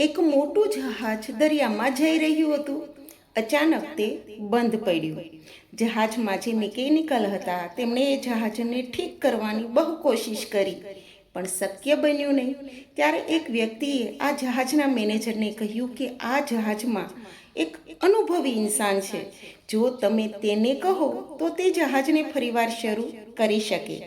એક મોટું જહાજ દરિયામાં જઈ રહ્યું હતું. અચાનક તે બંધ પડ્યું. જહાજમાં જે મિકેનિકલ હતા તેમણે એ જહાજને ઠીક કરવાની બહુ કોશિશ કરી, પણ શક્ય બન્યું નહીં. ત્યારે એક વ્યક્તિએ આ જહાજના મેનેજરને કહ્યું કે આ જહાજમાં એક અનુભવી ઇન્સાન છે. જો તમે તેને કહો તો તે જહાજને ફરીવાર શરૂ કરી શકે.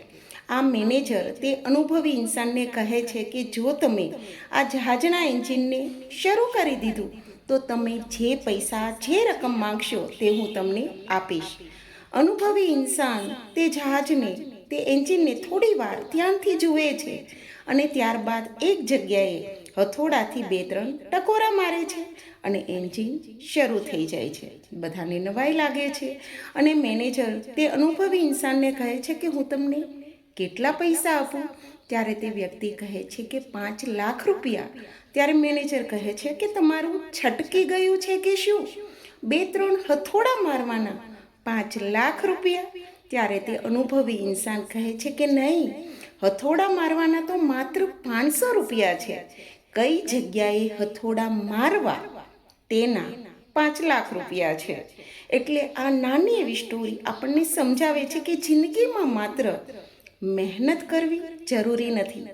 આ મેનેજર તે અનુભવી ઇન્સાનને કહે છે કે જો તમે આ જહાજના એન્જિનને શરૂ કરી દીધું તો તમે જે પૈસા જે રકમ માંગશો તે હું તમને આપીશ. અનુભવી ઇન્સાન તે જહાજને તે એન્જિનને થોડી વાર ધ્યાનથી જુએ છે અને ત્યારબાદ એક જગ્યાએ હથોડાથી 2-3 ટકોરા મારે છે અને એન્જિન શરૂ થઈ જાય છે. બધાને નવાઈ લાગે છે અને મેનેજર તે અનુભવી ઇન્સાનને કહે છે કે હું તમને કેટલા પૈસા આપું? ત્યારે તે વ્યક્તિ કહે છે કે 5 લાખ રૂપિયા. ત્યારે મેનેજર કહે છે કે તમારું છટકી ગયું છે કે શું? 2-3 હથોડા મારવાના 5 લાખ રૂપિયા? ત્યારે તે અનુભવી ઇન્સાન કહે છે કે નહીં, હથોડા મારવાના તો માત્ર 500 રૂપિયા છે. કઈ જગ્યાએ હથોડા મારવા તેના 5 લાખ રૂપિયા છે. એટલે આ નાની એવી સ્ટોરી આપણને સમજાવે છે કે જિંદગીમાં માત્ર મહેનત કરવી જરૂરી નથી.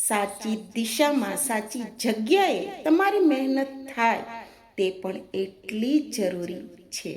સાચી દિશામાં સાચી જગ્યાએ તમારી મહેનત થાય તે પણ એટલી જ જરૂરી છે.